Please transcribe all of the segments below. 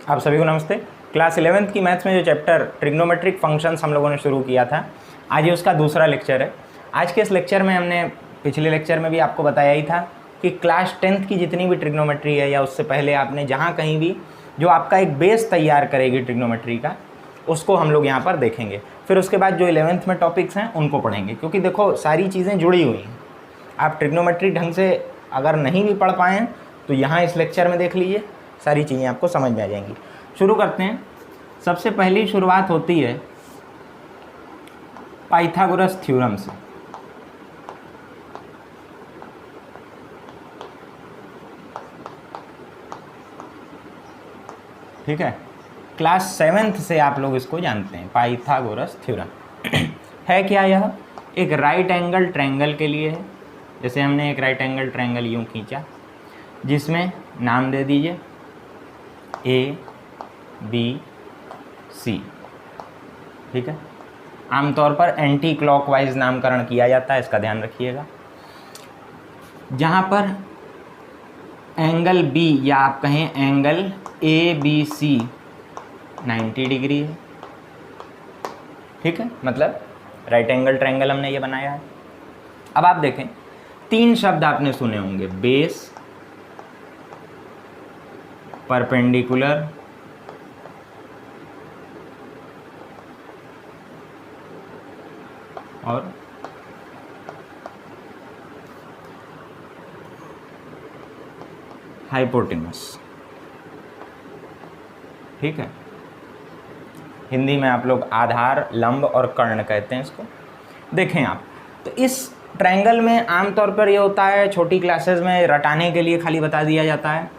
आप सभी को नमस्ते। क्लास 11th की मैथ्स में जो चैप्टर ट्रिग्नोमेट्रिक फंक्शंस हम लोगों ने शुरू किया था, आज ये उसका दूसरा लेक्चर है। आज के इस लेक्चर में हमने पिछले लेक्चर में भी आपको बताया ही था कि क्लास 10th की जितनी भी ट्रिग्नोमेट्री है या उससे पहले आपने जहाँ कहीं भी जो आपका एक बेस तैयार करेगी ट्रिग्नोमेट्री का, उसको हम लोग यहाँ पर देखेंगे। फिर उसके बाद जो 11th में टॉपिक्स हैं उनको पढ़ेंगे, क्योंकि देखो सारी चीज़ें जुड़ी हुई हैं। आप ट्रिग्नोमेट्री ढंग से अगर नहीं भी पढ़ पाएँ तो यहाँ इस लेक्चर में देख लीजिए, सारी चीज़ें आपको समझ में आ जाएंगी। शुरू करते हैं। सबसे पहली शुरुआत होती है पाइथागोरस थ्योरम से। ठीक है, क्लास 7th से आप लोग इसको जानते हैं, पाइथागोरस थ्योरम। है क्या यह? एक राइट एंगल ट्रायंगल के लिए है। जैसे हमने एक राइट एंगल ट्रायंगल यूँ खींचा, जिसमें नाम दे दीजिए ABC। ठीक है, आमतौर पर एंटी क्लॉकवाइज नामकरण किया जाता है, इसका ध्यान रखिएगा। जहाँ पर एंगल B या आप कहें एंगल ABC 90 डिग्री है। ठीक है, मतलब राइट एंगल ट्रायंगल हमने ये बनाया है। अब आप देखें, तीन शब्द आपने सुने होंगे, बेस, परपेंडिकुलर और हाइपोटेनस। ठीक है, हिंदी में आप लोग आधार, लंब और कर्ण कहते हैं इसको। देखें आप, तो इस ट्रायंगल में आमतौर पर ये होता है, छोटी क्लासेस में रटाने के लिए खाली बता दिया जाता है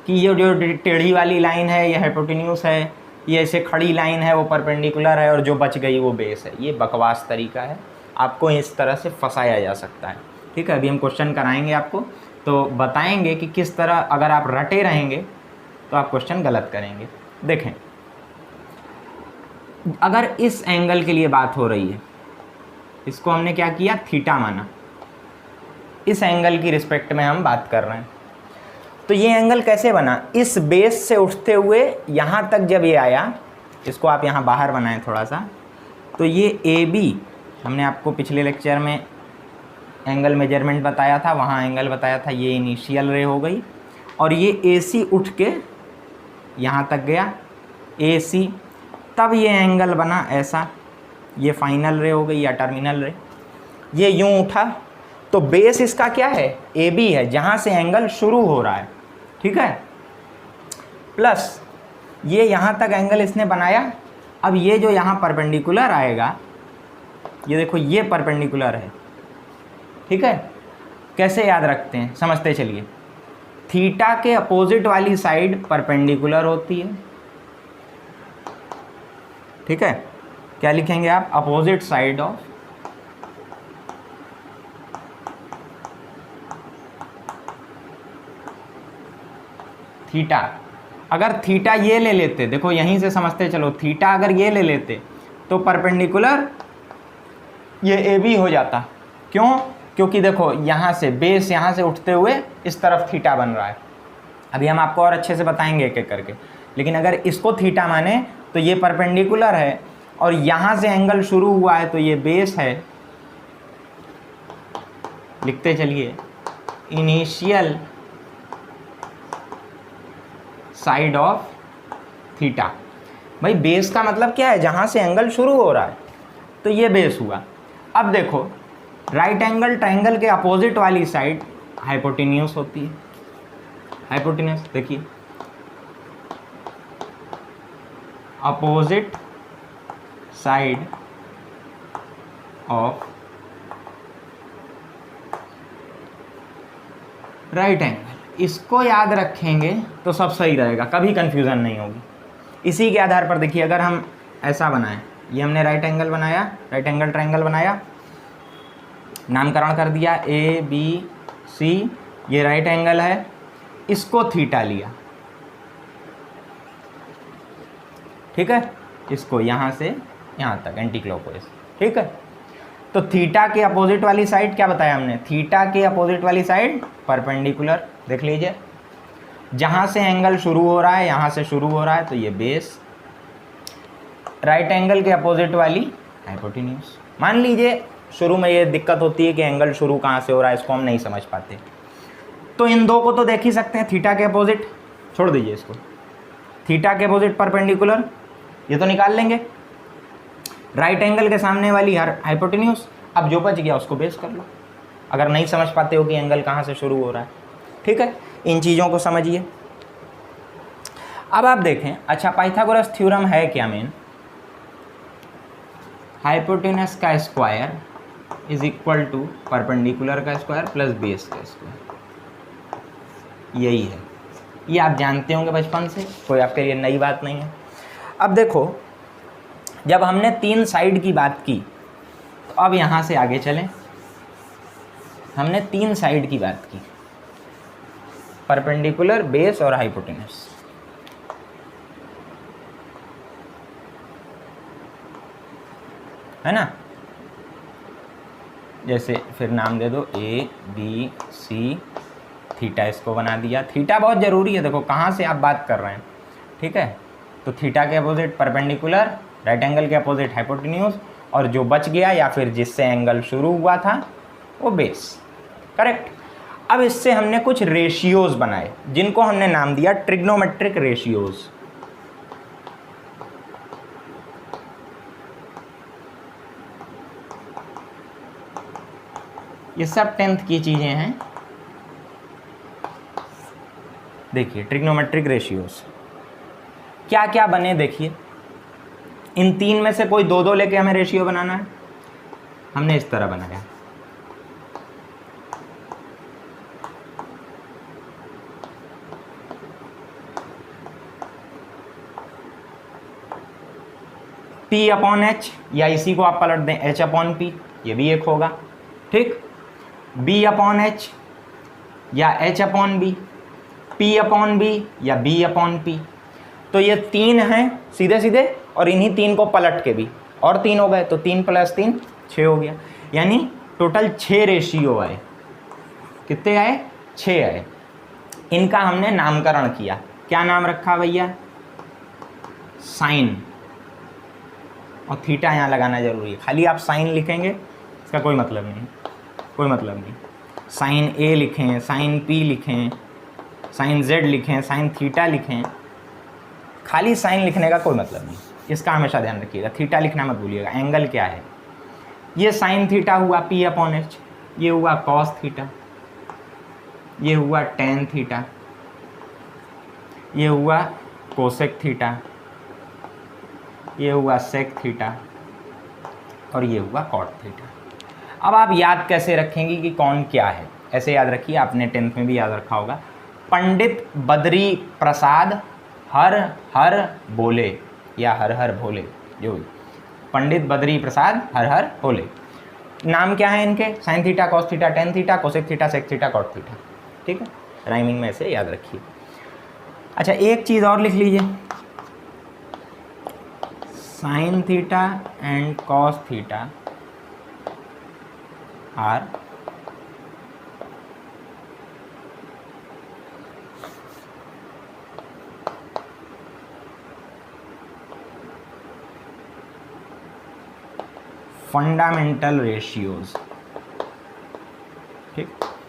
कि ये जो टेढ़ी वाली लाइन है ये हाइपोटेन्यूस है, ये ऐसे खड़ी लाइन है वो परपेंडिकुलर है, और जो बच गई वो बेस है। ये बकवास तरीका है, आपको इस तरह से फंसाया जा सकता है। ठीक है, अभी हम क्वेश्चन कराएंगे आपको, तो बताएंगे कि किस तरह अगर आप रटे रहेंगे तो आप क्वेश्चन गलत करेंगे। देखें, अगर इस एंगल के लिए बात हो रही है, इसको हमने क्या किया, थीटा माना। इस एंगल की रिस्पेक्ट में हम बात कर रहे हैं। तो ये एंगल कैसे बना? इस बेस से उठते हुए यहाँ तक जब ये आया, इसको आप यहाँ बाहर बनाएं थोड़ा सा, तो ये AB, हमने आपको पिछले लेक्चर में एंगल मेजरमेंट बताया था, वहाँ एंगल बताया था, ये इनिशियल रे हो गई, और ये AC उठ के यहाँ तक गया AC, तब ये एंगल बना ऐसा, ये फाइनल रे हो गई या टर्मिनल रे। ये यूँ उठा, तो बेस इसका क्या है, AB है, जहाँ से एंगल शुरू हो रहा है। ठीक है, प्लस ये यहाँ तक एंगल इसने बनाया। अब ये जो यहाँ परपेंडिकुलर आएगा, ये देखो ये परपेंडिकुलर है। ठीक है, कैसे याद रखते हैं, समझते चलिए। थीटा के अपोजिट वाली साइड परपेंडिकुलर होती है। ठीक है, क्या लिखेंगे आप, अपोजिट साइड ऑफ थीटा। अगर थीटा ये ले लेते, देखो यहीं से समझते चलो, थीटा अगर ये ले लेते तो परपेंडिकुलर ये AB हो जाता। क्यों? क्योंकि देखो यहाँ से बेस, यहाँ से उठते हुए इस तरफ थीटा बन रहा है। अभी हम आपको और अच्छे से बताएंगे एक एक करके, लेकिन अगर इसको थीटा माने तो ये परपेंडिकुलर है, और यहाँ से एंगल शुरू हुआ है तो ये बेस है। लिखते चलिए, इनिशियल साइड ऑफ थीटा। भाई बेस का मतलब क्या है, जहाँ से एंगल शुरू हो रहा है, तो ये बेस हुआ। अब देखो, राइट एंगल ट्रायंगल के अपोजिट वाली साइड हाइपोटेन्यूस होती है। हाइपोटेन्यूस देखिए, opposite side of right angle. इसको याद रखेंगे तो सब सही रहेगा, कभी कंफ्यूजन नहीं होगी। इसी के आधार पर देखिए, अगर हम ऐसा बनाएं, ये हमने राइट एंगल बनाया, राइट एंगल ट्रायंगल बनाया, नामकरण कर दिया ABC, ये राइट एंगल है, इसको थीटा लिया। ठीक है, इसको यहाँ से यहाँ तक एंटी क्लॉकवाइज। ठीक है, तो थीटा के अपोजिट वाली साइड क्या बताया हमने, थीटा के अपोजिट वाली साइड परपेंडिकुलर, देख लीजिए। जहाँ से एंगल शुरू हो रहा है, यहाँ से शुरू हो रहा है, तो ये बेस। राइट एंगल के अपोजिट वाली हाइपोटेन्यूज। मान लीजिए शुरू में ये दिक्कत होती है कि एंगल शुरू कहाँ से हो रहा है, इसको हम नहीं समझ पाते, तो इन दो को तो देख ही सकते हैं, थीटा के अपोजिट, छोड़ दीजिए इसको, थीटा के अपोजिट परपेंडिकुलर, ये तो निकाल लेंगे। राइट एंगल के सामने वाली हाइपोटेन्यूज, अब जो बच गया उसको बेस कर लो, अगर नहीं समझ पाते हो कि एंगल कहाँ से शुरू हो रहा है। ठीक है, इन चीज़ों को समझिए। अब आप देखें, अच्छा पाइथागोरस थ्योरम है क्या मेन? हाइपोटेनस का square is equal to perpendicular का स्क्वायर प्लस बेस का स्क्वायर, यही है। ये आप जानते होंगे बचपन से, कोई आपके लिए नई बात नहीं है। अब देखो, जब हमने 3 साइड की बात की, तो अब यहाँ से आगे चलें। हमने 3 साइड की बात की, परपेंडिकुलर, बेस और हाइपोटेनस। है ना? जैसे फिर नाम दे दो A B C, थीटा इसको बना दिया। थीटा बहुत ज़रूरी है, देखो कहाँ से आप बात कर रहे हैं। ठीक है, तो थीटा के अपोजिट परपेंडिकुलर, राइट एंगल के अपोजिट हाइपोटेन्यूज, और जो बच गया या फिर जिससे एंगल शुरू हुआ था वो बेस। करेक्ट। अब इससे हमने कुछ रेशियोज बनाए जिनको हमने नाम दिया ट्रिग्नोमेट्रिक रेशियोज। ये सब 10th की चीज़ें हैं। देखिए ट्रिग्नोमेट्रिक रेशियोज क्या क्या बने, देखिए इन 3 में से कोई 2-2 लेके हमें रेशियो बनाना है। हमने इस तरह बनाया, P/H, या इसी को आप पलट दें H/P, ये भी एक होगा। ठीक, B/H या H/B, P/B या B/P। तो ये 3 हैं सीधे सीधे, और इन्हीं 3 को पलट के भी और 3 हो गए, तो 3 + 3 6 हो गया। यानी टोटल 6 रेशियो आए। कितने आए? 6 आए। इनका हमने नामकरण किया। क्या नाम रखा भैया? साइन, और थीटा यहाँ लगाना जरूरी है। खाली आप साइन लिखेंगे इसका कोई मतलब नहीं, कोई मतलब नहीं। साइन A लिखें, साइन P लिखें, साइन Z लिखें, साइन थीटा लिखें, खाली साइन लिखने का कोई मतलब नहीं। इसका हमेशा ध्यान रखिएगा, थीटा लिखना मत भूलिएगा। एंगल क्या है? ये साइन थीटा हुआ P/H, ये हुआ कॉस थीटा, ये हुआ टेन थीटा, ये हुआ कोसेक थीटा, ये हुआ सेक थीटा, और ये हुआ कॉट थीटा। अब आप याद कैसे रखेंगे कि कौन क्या है? ऐसे याद रखिए, आपने 10th में भी याद रखा होगा। पंडित बद्री प्रसाद हर हर बोले, या हर हर भोले, जो भी। पंडित बद्री प्रसाद हर हर बोले। नाम क्या है इनके? Sine theta, cos theta, tan theta, cosec theta, sec theta, cot theta. ठीक है, राइमिंग में ऐसे याद रखिए। अच्छा, एक चीज़ और लिख लीजिए, sine theta and cos theta are fundamental ratios. ठीक,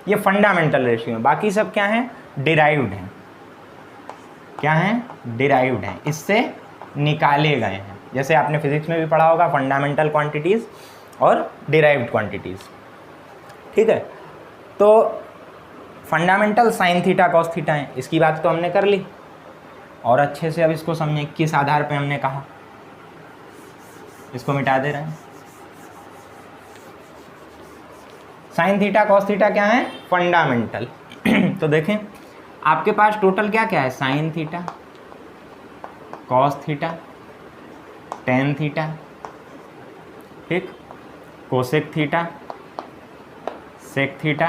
ये फंडामेंटल रेशियो है। बाकी सब क्या है? डिराइव्ड हैं। क्या हैं? डिराइव्ड हैं, इससे निकाले गए हैं। जैसे आपने फिजिक्स में भी पढ़ा होगा, फंडामेंटल क्वांटिटीज़ और डिराइव्ड क्वांटिटीज़। ठीक है, तो fundamental sign theta cos theta है, इसकी बात तो हमने कर ली। और अच्छे से अब इसको समझें, किस आधार पे हमने कहा। इसको मिटा दे रहे हैं। साइन थीटा कॉस थीटा क्या है? फंडामेंटल। तो देखें आपके पास टोटल क्या क्या है? Sine theta, cos theta, tan theta, ठीक, कोसेक थीटा, सेक थीटा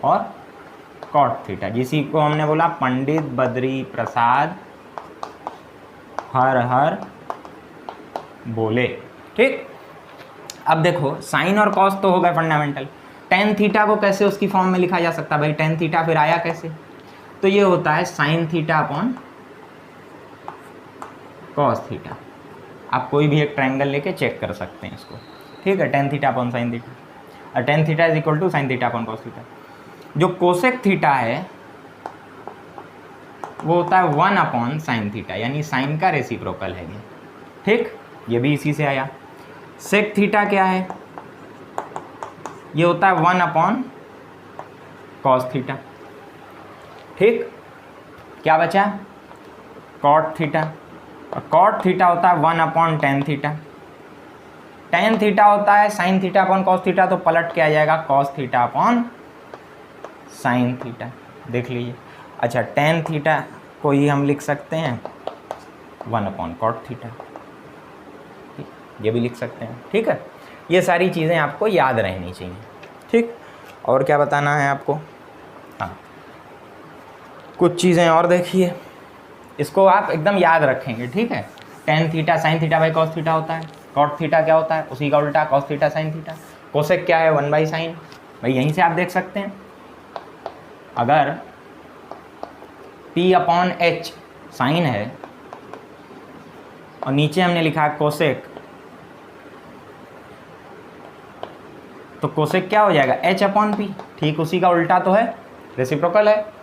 और कॉट थीटा, जिसी को हमने बोला पंडित बद्री प्रसाद हर हर बोले। ठीक, अब देखो साइन और कॉस तो हो गए फंडामेंटल। टेन थीटा को कैसे उसकी फॉर्म में लिखा जा सकता? भाई टेन थीटा फिर आया कैसे? तो ये होता है sine theta upon cos theta. आप कोई भी एक ट्रायंगल लेके चेक कर सकते हैं इसको, ठीक है। Tan theta upon sine theta, और tan theta is equal to sine theta upon cos theta. जो कोसेक थीटा है वो होता है 1 अपॉन साइन थीटा, यानी साइन का रेसिप्रोकल है ये, ठीक। ये भी इसी से आया। सेक थीटा क्या है, ये होता है 1 अपॉन कॉस थीटा, ठीक। क्या बचा, कॉट थीटा, और कॉट थीटा होता है 1 upon tan theta. Tan theta होता है sine theta upon cos theta, तो पलट के आ जाएगा cos theta upon sine theta, देख लीजिए। अच्छा, टेन थीटा को ही हम लिख सकते हैं 1 अपॉन कॉट थीटा, ये भी लिख सकते हैं, ठीक है। ये सारी चीज़ें आपको याद रहनी चाहिए, ठीक। और क्या बताना है आपको, हाँ कुछ चीज़ें और देखिए, इसको आप एकदम याद रखेंगे, ठीक है। Tan theta sine theta by cos theta होता है, कॉट थीटा क्या होता है, उसी का उल्टा cos theta sine theta. Cosec क्या है, 1 बाई साइन, भाई यहीं से आप देख सकते हैं। अगर P अपॉन एच साइन है और नीचे हमने लिखा है कोसेक, तो कोसेक क्या हो जाएगा, H अपॉन P, ठीक उसी का उल्टा तो है, रेसिप्रोकल है।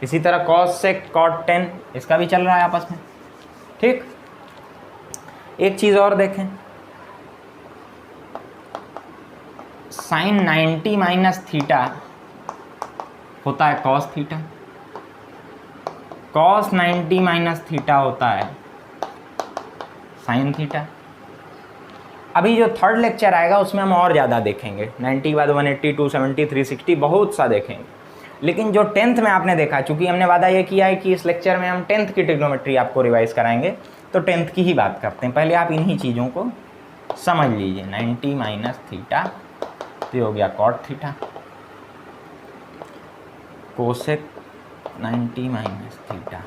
इसी तरह कॉस सेक कॉट टेन, इसका भी चल रहा है आपस में, ठीक। एक चीज़ और देखें, साइन 90 माइनस थीटा होता है cos theta, cos 90 minus theta होता है साइन थीटा। अभी जो थर्ड लेक्चर आएगा उसमें हम और ज़्यादा देखेंगे, 90 के बाद 180, 270, 360 बहुत सा देखेंगे। लेकिन जो 10th में आपने देखा, चूँकि हमने वादा ये किया है कि इस लेक्चर में हम 10th की ट्रिग्नोमेट्री आपको रिवाइज कराएंगे, तो 10th की ही बात करते हैं। पहले आप इन्हीं चीज़ों को समझ लीजिए। 90 माइनस थीटा तो ये हो गया cot theta, cosec 90 minus theta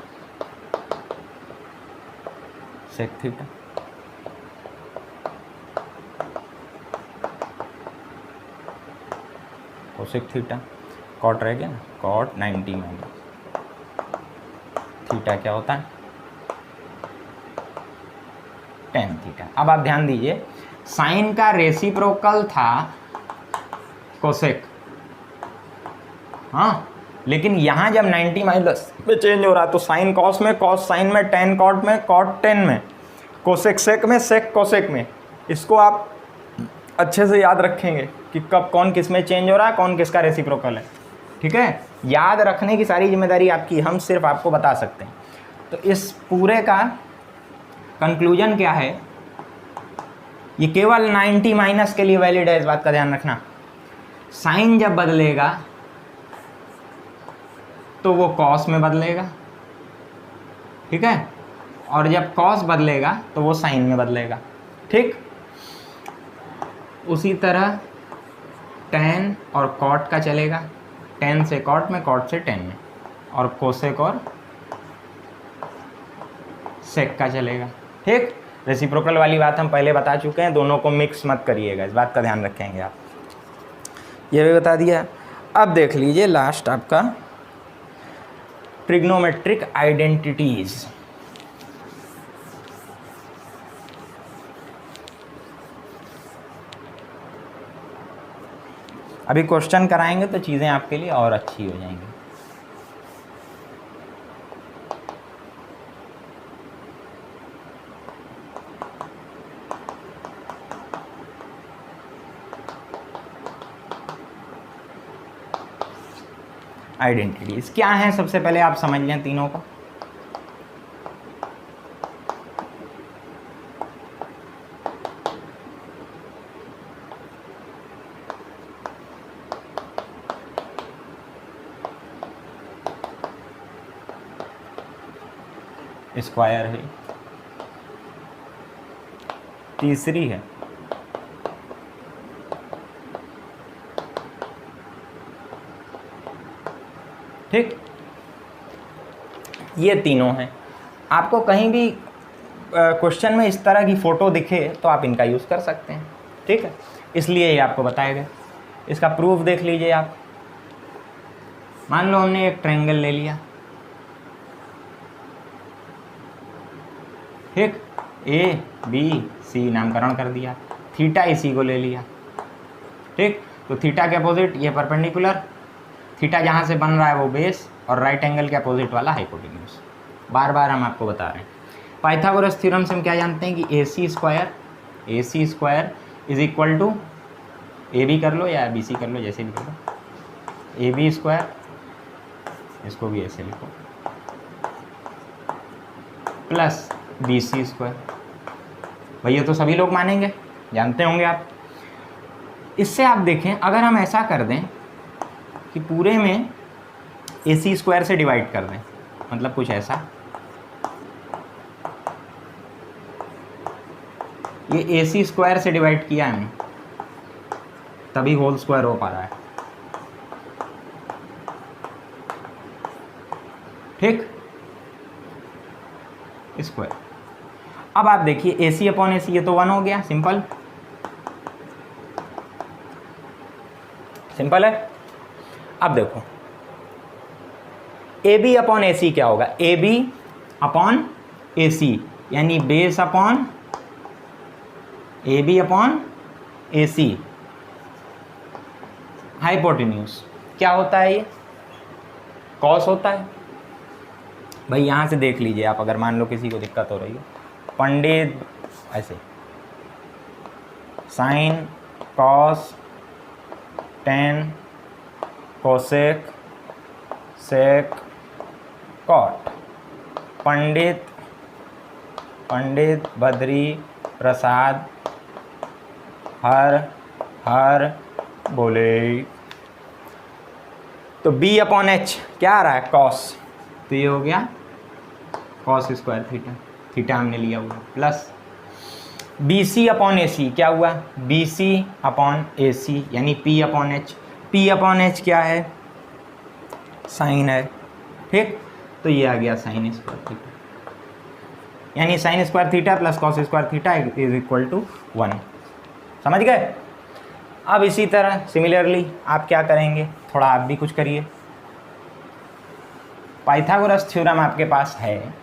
sec theta, cosec theta, cot रह गया ना, कॉट 90 माइनस थीटा क्या होता है, टेन थीटा। अब आप ध्यान दीजिए, साइन का रेसिप्रोकल था कोसेक, हाँ, लेकिन यहाँ जब 90 माइनस में चेंज हो रहा है तो साइन कॉस में, कॉस साइन में, टेन कॉट में, कॉट टेन में, कोसेक सेक में, सेक कोसेक में। इसको आप अच्छे से याद रखेंगे कि कब कौन किस में चेंज हो रहा है, कौन किसका रेसिप्रोकल है, ठीक है। याद रखने की सारी जिम्मेदारी आपकी, हम सिर्फ आपको बता सकते हैं। तो इस पूरे का कंक्लूजन क्या है, ये केवल 90 माइनस के लिए वैलिड है, इस बात का ध्यान रखना। साइन जब बदलेगा तो वो कॉस में बदलेगा, ठीक है, और जब कॉस बदलेगा तो वो साइन में बदलेगा, ठीक। उसी तरह टेन और कॉट का चलेगा, टेन से कॉट में, कॉट से टेन में, और कोसेक और सेक का चलेगा, ठीक। रेसिप्रोकल वाली बात हम पहले बता चुके हैं, दोनों को मिक्स मत करिएगा, इस बात का ध्यान रखेंगे आप, ये भी बता दिया। अब देख लीजिए लास्ट आपका ट्रिग्नोमेट्रिक आइडेंटिटीज। अभी क्वेश्चन कराएंगे तो चीज़ें आपके लिए और अच्छी हो जाएंगी। आइडेंटिटीज क्या हैं, सबसे पहले आप समझ लें तीनों को। स्क्वायर है, तीसरी है ठीक, ये तीनों हैं। आपको कहीं भी क्वेश्चन में इस तरह की फ़ोटो दिखे तो आप इनका यूज़ कर सकते हैं, ठीक है, इसलिए ये आपको बताया गया। इसका प्रूफ देख लीजिए आप। मान लो हमने एक ट्रायंगल ले लिया, ठीक, ए बी सी नामकरण कर दिया, थीटा इसी को ले लिया। ठीक, तो थीटा के अपोजिट ये परपेंडिकुलर, थीटा जहाँ से बन रहा है वो बेस, और राइट एंगल के अपोजिट वाला हाइपोटेन्यूज। बार बार हम आपको बता रहे हैं। पाइथागोरस थ्योरम से हम क्या जानते हैं कि A C square is equal to, A B कर लो या बी सी कर लो, जैसे भी कर लो, ए बी स्क्वायर, इसको भी ऐसे लिखो, प्लस बी सी स्क्वायर। भैया तो सभी लोग मानेंगे, जानते होंगे आप। इससे आप देखें, अगर हम ऐसा कर दें कि पूरे में ए सी स्क्वायर से डिवाइड कर दें, मतलब कुछ ऐसा, ये ए सी स्क्वायर से डिवाइड किया है, तभी होल स्क्वायर हो पा रहा है। ठीक, स्क्वायर। अब आप देखिए ए सी अपॉन ए सी, ये तो 1 हो गया, सिंपल सिंपल है। अब देखो ए बी अपॉन ए सी क्या होगा, ए बी अपॉन ए सी यानी base upon A B upon A C hypotenuse. क्या होता है ये, कॉस होता है। भाई यहाँ से देख लीजिए आप, अगर मान लो किसी को दिक्कत हो रही है, पंडित ऐसे sine cos tan cosec sec cot, Pandit Badri Prasad हर बोले। तो b अपॉन एच क्या आ रहा है, कॉस, तो ये हो गया कॉस स्क्वायर थीटा, थीटा हमने लिया हुआ, plus B C upon A C क्या हुआ, B C upon A C यानी p upon H. p upon H क्या है, साइन है। ठीक, तो ये आ गया साइन स्क्वायर थीटा, यानी sine square theta plus cos square theta is equal to 1। समझ गए। अब इसी तरह सिमिलरली आप क्या करेंगे, थोड़ा आप भी कुछ करिए। पाइथागोरस थ्योरम आपके पास है,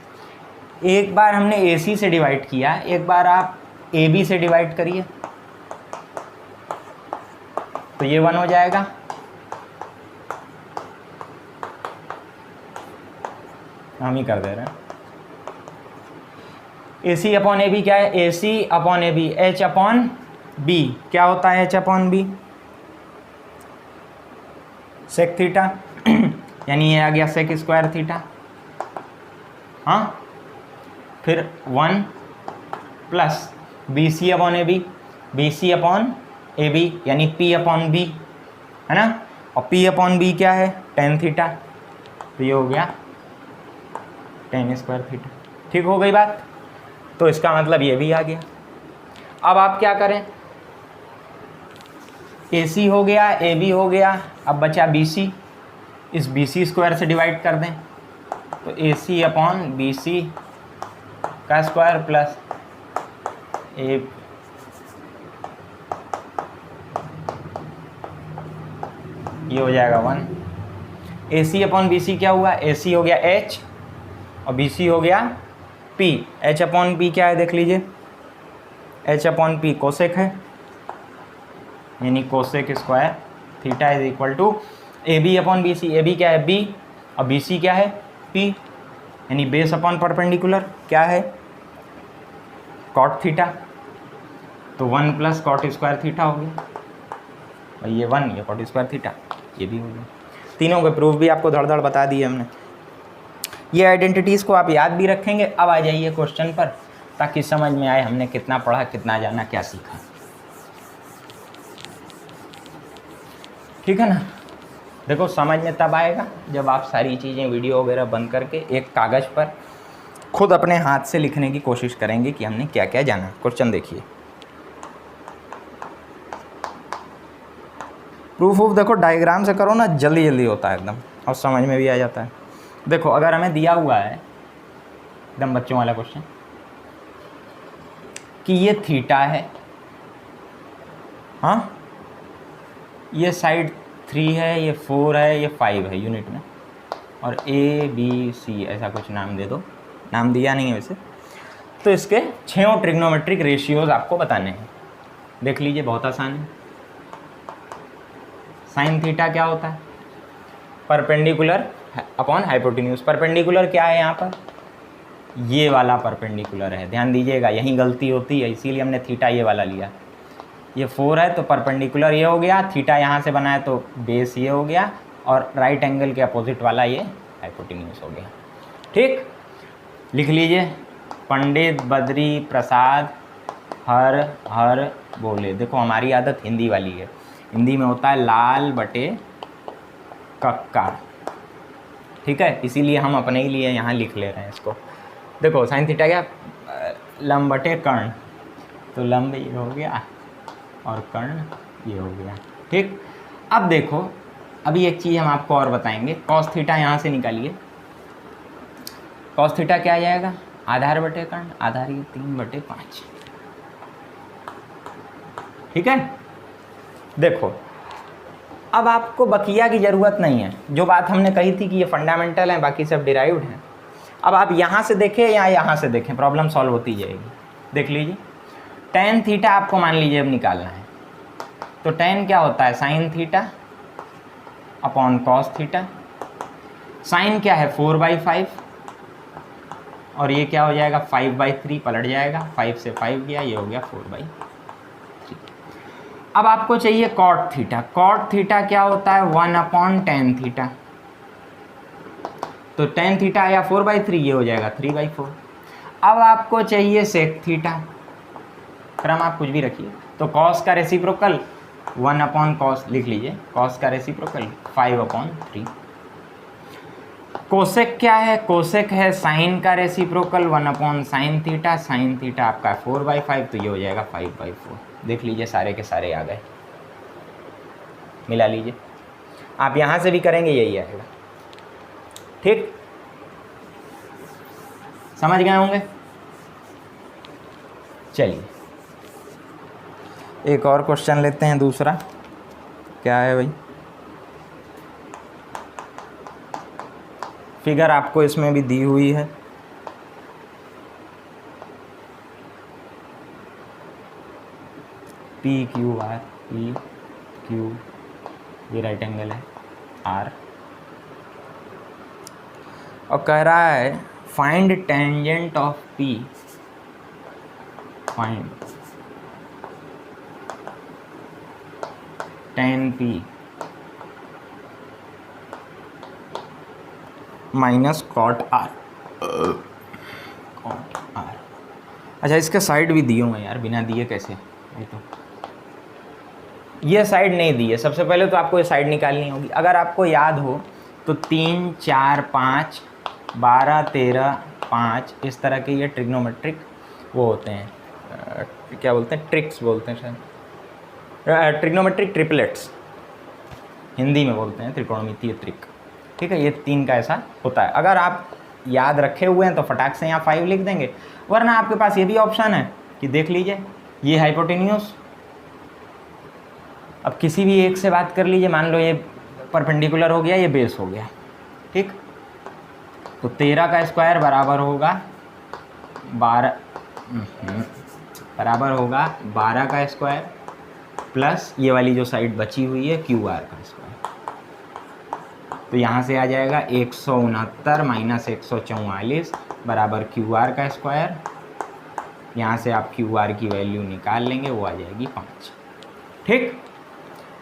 एक बार हमने ए सी से डिवाइड किया, एक बार आप ए बी से डिवाइड करिए, तो ये 1 हो जाएगा। हम ही कर दे रहे हैं। ए सी अपॉन ए बी क्या है, A C upon A B, H upon B क्या होता है, H upon B sec theta यानी ये आ गया सेक स्क्वायर थीटा। हाँ, फिर 1 plus B C upon A B, B C upon A B यानी पी अपॉन बी, है ना, और पी अपॉन बी क्या है, टेन थीटा, तो ये हो गया टेन स्क्वायर थीटा। ठीक हो गई बात। तो इसका मतलब ये भी आ गया। अब आप क्या करें, ए सी हो गया, ए बी हो गया, अब बचा बी सी, इस बी सी स्क्वायर से डिवाइड कर दें, तो ए सी अपॉन बी सी का स्क्वायर प्लस ए, ये हो जाएगा 1। ए सी अपॉन बी सी क्या हुआ, ए सी हो गया एच और बी सी हो गया पी। एच अपॉन पी क्या है देख लीजिए, एच अपॉन पी कोसेक है, यानी cosec square theta is equal to A B upon B C. A B क्या है, बी, और बी सी क्या है, पी, यानी बेस अपॉन परपेंडिकुलर क्या है, कॉट थीटा, तो 1 प्लस कॉट स्क्वायर थीटा हो गया। और ये 1, ये कॉट स्क्वायर थीटा, ये भी हो गया। तीनों के प्रूफ भी आपको धड़ धड़ बता दिए हमने। ये आइडेंटिटीज़ को आप याद भी रखेंगे। अब आ जाइए क्वेश्चन पर, ताकि समझ में आए हमने कितना पढ़ा, कितना जाना, क्या सीखा। ठीक है ना। देखो समझ में तब आएगा जब आप सारी चीज़ें वीडियो वगैरह बंद करके एक कागज़ पर खुद अपने हाथ से लिखने की कोशिश करेंगे कि हमने क्या क्या जाना। क्वेश्चन देखिए, प्रूफ ऑफ देखो डायग्राम से करो ना, जल्दी जल्दी होता है एकदम और समझ में भी आ जाता है। देखो अगर हमें दिया हुआ है एकदम बच्चों वाला क्वेश्चन कि ये थीटा है, हाँ, ये साइड 3 है, ये 4 है, ये 5 है यूनिट में, और ए बी सी ऐसा कुछ नाम दे दो, नाम दिया नहीं है वैसे। तो इसके 6 ट्रिग्नोमेट्रिक रेशियोज आपको बताने हैं। देख लीजिए, बहुत आसान है। साइन थीटा क्या होता है? Perpendicular upon hypotenuse. परपेंडिकुलर क्या है यहाँ पर? ये वाला परपेंडिकुलर है, ध्यान दीजिएगा, यहीं गलती होती है, इसीलिए हमने थीटा ये वाला लिया। ये 4 है तो परपेंडिकुलर ये हो गया, थीटा यहाँ से बना है तो बेस ये हो गया, और राइट एंगल के अपोजिट वाला ये हाइपोटेन्यूज हो गया। ठीक, लिख लीजिए। पंडित बद्री प्रसाद हर हर बोले। देखो हमारी आदत हिंदी वाली है, हिंदी में होता है लाल बटे कक्का, ठीक है, इसीलिए हम अपने ही लिए यहाँ लिख ले रहे हैं इसको। देखो साइन थीटा क्या? लंब बटे कर्ण, तो लंब ये हो गया और कर्ण ये हो गया। ठीक, अब देखो, अभी एक चीज़ हम आपको और बताएंगे। कॉस थीटा यहाँ से निकालिए। कॉस थीटा क्या आ जाएगा? आधार बटे कर्ण, आधार ये 3/5। ठीक है, देखो अब आपको बकिया की ज़रूरत नहीं है। जो बात हमने कही थी कि ये फंडामेंटल है, बाकी सब डिराइव्ड हैं। अब आप यहाँ से देखें या यहाँ से देखें, प्रॉब्लम सॉल्व होती जाएगी। देख लीजिए, टेन थीटा आपको मान लीजिए अब निकालना है, तो टेन क्या होता है? Sine theta upon cos theta. Sine क्या है? 4/5, और ये क्या हो जाएगा? 5/3 पलट जाएगा, 5 से 5 गया, ये हो गया 4/3। अब आपको चाहिए कॉट थीटा। कॉट थीटा क्या होता है? 1/tan theta. तो tan थीटा या 4/3, ये हो जाएगा 3/4। अब आपको चाहिए सेक थीटा, क्रम आप कुछ भी रखिए। तो कॉस का रेसिप्रोकल 1/cos लिख लीजिए, कॉस का रेसिप्रोकल 5/3। कोसेक क्या है? कोसेक है साइन का reciprocal 1/sin theta. Sine theta आपका 4/5, तो ये हो जाएगा 5/4। देख लीजिए, सारे के सारे आ गए। मिला लीजिए, आप यहाँ से भी करेंगे यही आएगा। ठीक, समझ गए होंगे? चलिए एक और क्वेश्चन लेते हैं, दूसरा। क्या है भाई? फिगर आपको इसमें भी दी हुई है। PQR, PQ ये राइट एंगल है R, और कह रहा है find tangent of P। Find tan P minus cot R। Cot R, अच्छा इसके साइड भी दिए हुए यार, बिना दिए कैसे? ये तो ये साइड नहीं दी है। सबसे पहले तो आपको ये साइड निकालनी होगी। अगर आपको याद हो तो 3, 4, 5, 12, 13, 5 इस तरह के ये ट्रिग्नोमेट्रिक वो होते हैं, क्या बोलते हैं? ट्रिक्स बोलते हैं शायद, ट्रिग्नोमेट्रिक ट्रिपलेट्स हिंदी में बोलते हैं, त्रिकोणमितीय ट्रिक। ठीक है, ये 3 का ऐसा होता है। अगर आप याद रखे हुए हैं तो फटाक से यहाँ 5 लिख देंगे, वरना आपके पास ये भी ऑप्शन है कि देख लीजिए, ये हाइपोटेन्यूज, अब किसी भी एक से बात कर लीजिए, मान लो ये परपेंडिकुलर हो गया, ये बेस हो गया। ठीक, तो 13 का स्क्वायर बराबर होगा 12 का स्क्वायर प्लस ये वाली जो साइड बची हुई है QR का स्क्वायर। तो यहाँ से आ जाएगा 169 माइनस 144 बराबर QR का स्क्वायर। यहाँ से आप QR की वैल्यू निकाल लेंगे, वो आ जाएगी 5। ठीक,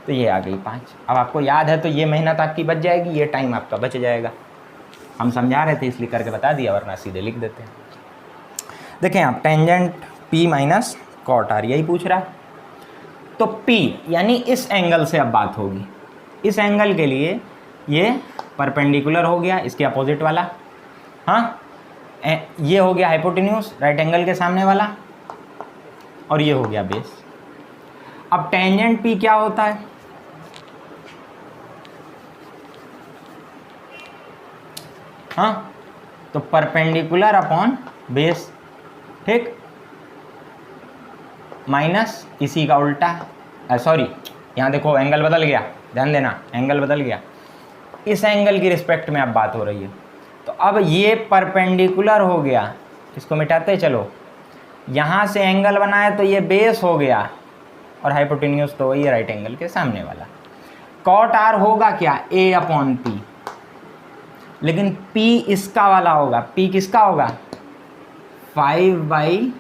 तो ये आ गई 5। अब आपको याद है तो ये मेहनत आपकी बच जाएगी, ये टाइम आपका बच जाएगा। हम समझा रहे थे इसलिए करके बता दिया, वरना सीधे लिख देते हैं। देखें आप, tangent P minus cot R, यही पूछ रहा है। तो P यानी इस एंगल से अब बात होगी। इस एंगल के लिए ये परपेंडिकुलर हो गया, इसके अपोजिट वाला, हाँ, ये हो गया हाइपोटेन्यूज राइट एंगल के सामने वाला, और ये हो गया बेस। अब टेंजेंट P क्या होता है? हाँ, तो परपेंडिकुलर अपॉन बेस। ठीक, माइनस इसी का उल्टा, सॉरी यहाँ देखो एंगल बदल गया, ध्यान देना एंगल बदल गया। इस एंगल की रिस्पेक्ट में अब बात हो रही है, तो अब ये परपेंडिकुलर हो गया, इसको मिटाते चलो, यहाँ से एंगल बना है तो ये बेस हो गया, और हाइपोटेन्यूज तो वही राइट एंगल के सामने वाला। कॉट आर होगा क्या, ए अपॉन पी, लेकिन पी इसका वाला होगा। पी किसका होगा, 5 बाई,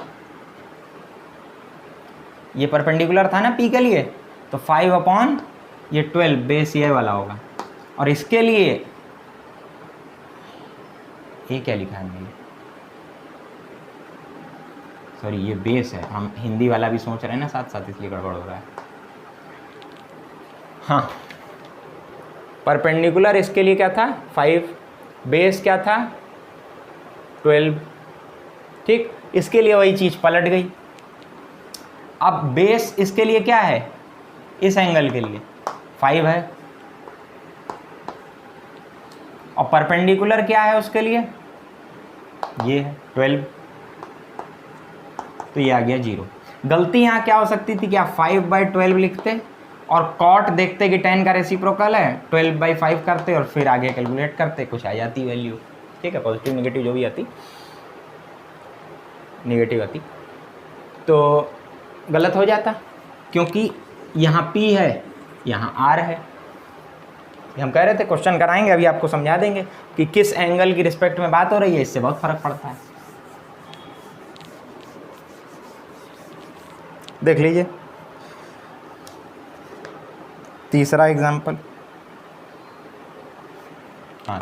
ये परपेंडिकुलर था ना पी के लिए, तो 5 अपॉन ये 12, बेस ये वाला होगा। और इसके लिए ये क्या लिखा है मैंने, सॉरी ये बेस है, हम हिंदी वाला भी सोच रहे हैं ना साथ साथ, इसलिए गड़बड़ हो रहा है। हाँ, परपेंडिकुलर इसके लिए क्या था 5, बेस क्या था 12, ठीक। इसके लिए वही चीज़ पलट गई। अब बेस इसके लिए क्या है, इस एंगल के लिए 5 है, और परपेंडिकुलर क्या है उसके लिए, ये है 12, तो ये आ गया 0। गलती यहाँ क्या हो सकती थी कि आप 5/12 लिखते और कॉट देखते कि 10 का रेसिप्रोकल है, 12/5 करते और फिर आगे कैलकुलेट करते, कुछ आ जाती वैल्यू, ठीक है, पॉजिटिव नेगेटिव जो भी आती, नेगेटिव आती, तो गलत हो जाता, क्योंकि यहाँ P है, यहाँ R है। हम कह रहे थे क्वेश्चन कराएंगे, अभी आपको समझा देंगे कि किस एंगल की रिस्पेक्ट में बात हो रही है, इससे बहुत फर्क पड़ता है। देख लीजिए तीसरा एग्जाम्पल, हाँ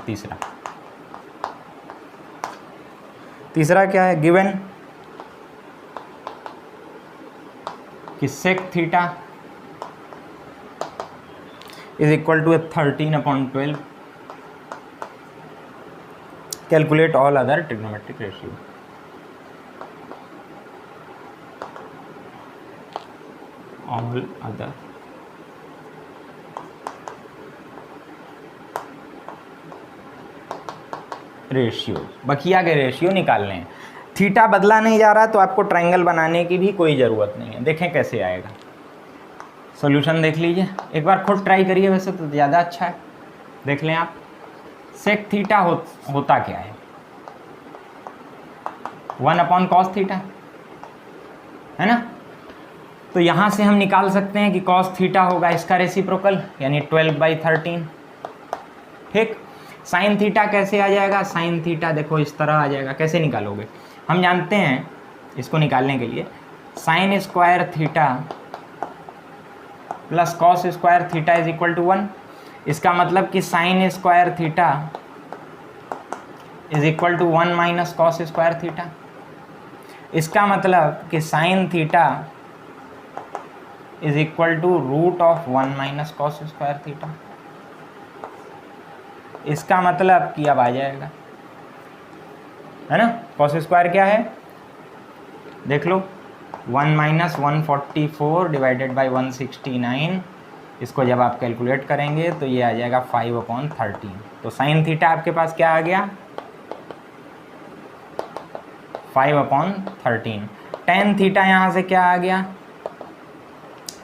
तीसरा क्या है, गिवन कि sec theta is equal to 13/12, calculate all other trigonometric ratio. All other ratio, बकिया के रेशियो निकालने हैं। थीटा बदला नहीं जा रहा तो आपको ट्रायंगल बनाने की भी कोई ज़रूरत नहीं है। देखें कैसे आएगा, सॉल्यूशन देख लीजिए, एक बार खुद ट्राई करिए, वैसे तो ज़्यादा अच्छा है। देख लें आप, सेक थीटा होता क्या है, 1/cos थीटा है ना। तो यहाँ से हम निकाल सकते हैं कि cos थीटा होगा इसका रेसिप्रोकल, यानी 12/13, ठीक। साइन थीटा कैसे आ जाएगा, साइन थीटा देखो इस तरह आ जाएगा। कैसे निकालोगे, हम जानते हैं इसको निकालने के लिए, sine square theta plus cos square theta is equal to 1। इसका मतलब कि sine square theta is equal to 1 minus cos square theta. इसका मतलब कि sine theta is equal to root of 1 minus cos square theta. इसका मतलब कि अब आ जाएगा, है ना। कॉस स्क्वायर क्या है देख लो, 1 माइनस 144 डिवाइडेड बाई 169। इसको जब आप कैलकुलेट करेंगे तो ये आ जाएगा 5/13। तो साइन थीटा आपके पास क्या आ गया, 5/13। टेन थीटा यहाँ से क्या आ गया,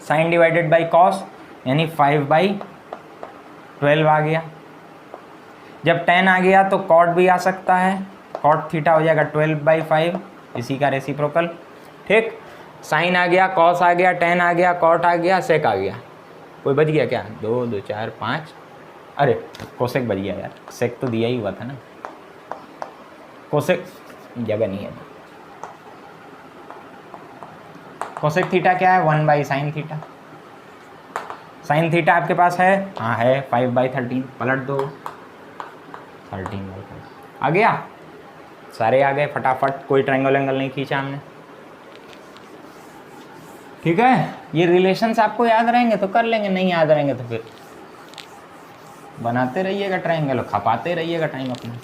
साइन डिवाइडेड बाई कॉस, यानी 5/12 आ गया। जब 10 आ गया तो कॉट भी आ सकता है, कॉट थीटा हो जाएगा 12/5, इसी का रेसिप्रोकल, ठीक। साइन आ गया, कॉस आ गया, 10 आ गया, कॉट आ गया, सेक आ गया। कोई बच गया क्या, 2 2 4 5, अरे कोसेक बच गया यार, सेक तो दिया ही हुआ था ना, कोसेक जगह नहीं है। कोसेक थीटा क्या है, 1/sin थीटा। साइन थीटा आपके पास है, हाँ है, 5/13, पलट दो, 13/5 आ गया। सारे आ गए फटाफट, कोई ट्रायंगल एंगल नहीं खींचा हमने, ठीक है। ये रिलेशंस आपको याद रहेंगे तो कर लेंगे, नहीं याद रहेंगे तो फिर बनाते रहिएगा ट्रायंगल और खपाते रहिएगा टाइम अपना।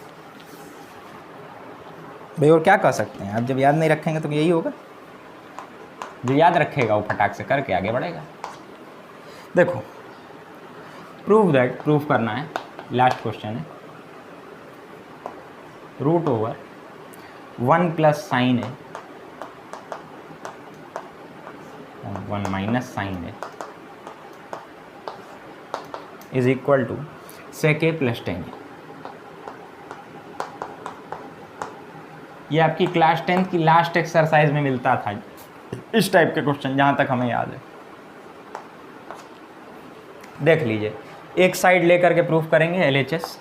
भाई और क्या कर सकते हैं, आप जब याद नहीं रखेंगे तो यही होगा, जो याद रखेगा वो फटाक से करके आगे बढ़ेगा। देखो प्रूव दैट, प्रूफ करना है, लास्ट क्वेश्चन है। रूट ओवर 1 प्लस साइन है 1 माइनस साइन है is equal to sec A plus tan. ये आपकी क्लास 10th की लास्ट एक्सरसाइज में मिलता था इस टाइप के क्वेश्चन, जहाँ तक हमें याद है। देख लीजिए, एक साइड लेकर के प्रूफ करेंगे। LHS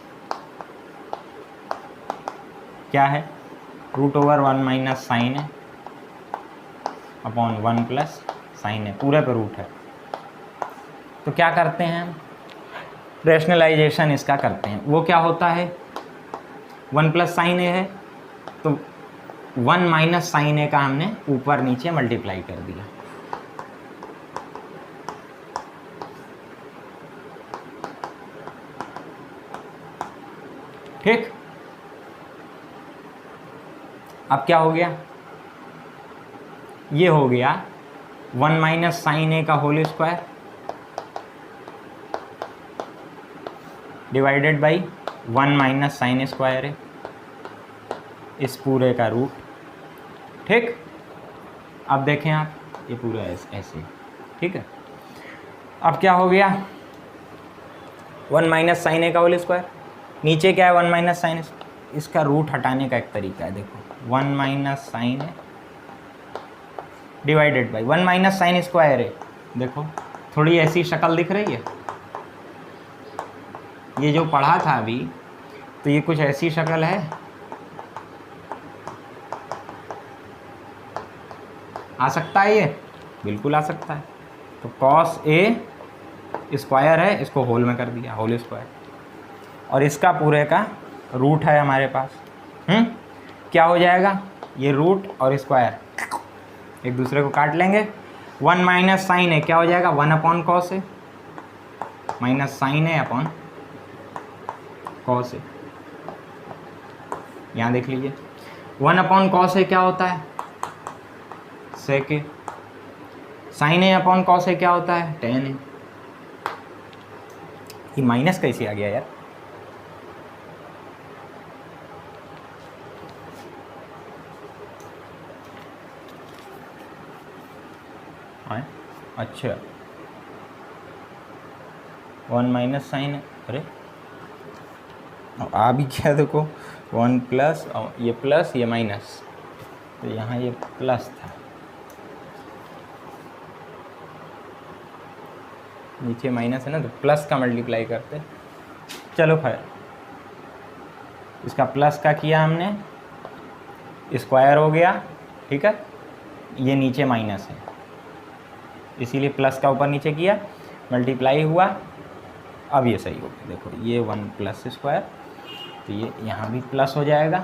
क्या है? √1 माइनस साइन है अपॉन 1 प्लस साइन है, पूरे पे रूट है। तो क्या करते हैं हम? रैशनलाइजेशन इसका करते हैं। वो क्या होता है? 1 प्लस साइन ए है, तो 1 माइनस साइन ए का हमने ऊपर नीचे मल्टीप्लाई कर दिया। ठीक, अब क्या हो गया? ये हो गया 1 माइनस साइन ए का whole square divided by 1 minus sine square है, इस पूरे का रूट। ठीक, अब देखें आप, ये पूरा ऐसे। ठीक है, अब क्या हो गया? 1 माइनस साइन ए का होल स्क्वायर, नीचे क्या है? 1 माइनस साइन, इसका रूट हटाने का एक तरीका है। देखो 1 माइनस साइन है divided by 1 minus sine square है। देखो थोड़ी ऐसी शक्ल दिख रही है, ये जो पढ़ा था अभी, तो ये कुछ ऐसी शक्ल है। आ सकता है, ये बिल्कुल आ सकता है। तो कॉस ए स्क्वायर है, इसको होल में कर दिया, होल स्क्वायर, और इसका पूरे का रूट है हमारे पास। क्या हो जाएगा? ये रूट और स्क्वायर एक दूसरे को काट लेंगे। 1 माइनस साइन है क्या हो जाएगा? 1 अपॉन कॉस है, माइनस साइन है अपॉन कॉस है। यहाँ देख लीजिए, 1 अपॉन कॉस है क्या होता है? सेक है। साइन है अपॉन कॉस है क्या होता है? टेन है। ये माइनस कैसे आ गया यार? अच्छा, 1 माइनस साइन है, अरे आ भी क्या? देखो 1 प्लस, ये प्लस ये माइनस, तो यहाँ ये प्लस था, नीचे माइनस है ना, तो प्लस का मल्टीप्लाई करते। चलो खैर, इसका प्लस का किया हमने, स्क्वायर हो गया। ठीक है, ये नीचे माइनस है, इसीलिए प्लस का ऊपर नीचे किया, मल्टीप्लाई हुआ। अब ये सही हो गया। देखो ये 1 प्लस स्क्वायर, तो ये यहाँ भी प्लस हो जाएगा,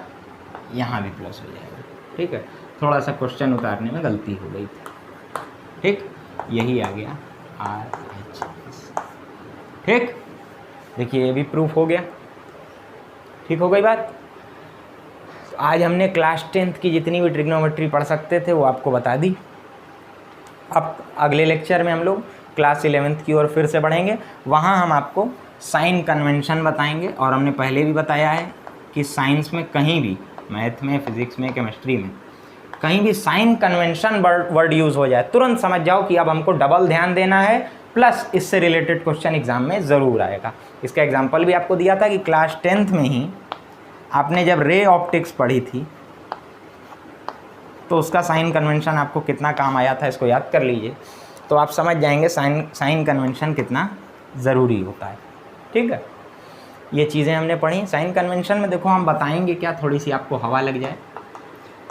यहाँ भी प्लस हो जाएगा। ठीक है, थोड़ा सा क्वेश्चन उतारने में गलती हो गई थी। ठीक, यही आ गया RHS। ठीक, देखिए ये भी प्रूफ हो गया। ठीक हो गई बात। आज हमने क्लास 10th की जितनी भी ट्रिग्नोमेट्री पढ़ सकते थे वो आपको बता दी। अब अगले लेक्चर में हम लोग क्लास 11th की ओर फिर से बढ़ेंगे। वहाँ हम आपको साइन कन्वेंशन बताएंगे, और हमने पहले भी बताया है कि साइंस में कहीं भी, मैथ में, फिजिक्स में, केमिस्ट्री में, कहीं भी साइन कन्वेंशन वर्ड यूज़ हो जाए, तुरंत समझ जाओ कि अब हमको डबल ध्यान देना है, प्लस इससे रिलेटेड क्वेश्चन एग्जाम में ज़रूर आएगा। इसका एग्जाम्पल भी आपको दिया था कि क्लास 10th में ही आपने जब रे ऑप्टिक्स पढ़ी थी तो उसका साइन कन्वेंशन आपको कितना काम आया था, इसको याद कर लीजिए, तो आप समझ जाएंगे साइन कन्वेंशन कितना ज़रूरी होता है। ठीक है, ये चीज़ें हमने पढ़ी। साइन कन्वेंशन में देखो हम बताएंगे क्या, थोड़ी सी आपको हवा लग जाए।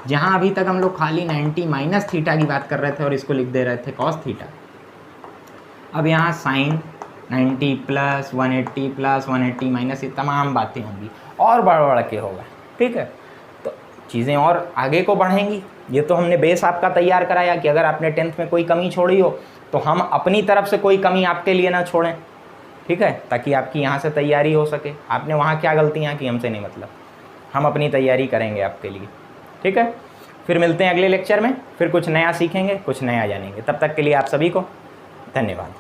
जहाँ अभी तक हम लोग खाली 90 माइनस थीटा की बात कर रहे थे और इसको लिख दे रहे थे कॉस थीटा, अब यहाँ साइन 90 प्लस 180 प्लस 180 माइनस, ये तमाम बातें होंगी और बढ़ के होगा। ठीक है, तो चीज़ें और आगे को बढ़ेंगी। ये तो हमने बेस आपका तैयार कराया कि अगर आपने 10th में कोई कमी छोड़ी हो तो हम अपनी तरफ से कोई कमी आपके लिए ना छोड़ें। ठीक है, ताकि आपकी यहाँ से तैयारी हो सके। आपने वहाँ क्या गलतियाँ की हमसे नहीं मतलब, हम अपनी तैयारी करेंगे आपके लिए। ठीक है, फिर मिलते हैं अगले लेक्चर में, फिर कुछ नया सीखेंगे, कुछ नया जानेंगे। तब तक के लिए आप सभी को धन्यवाद।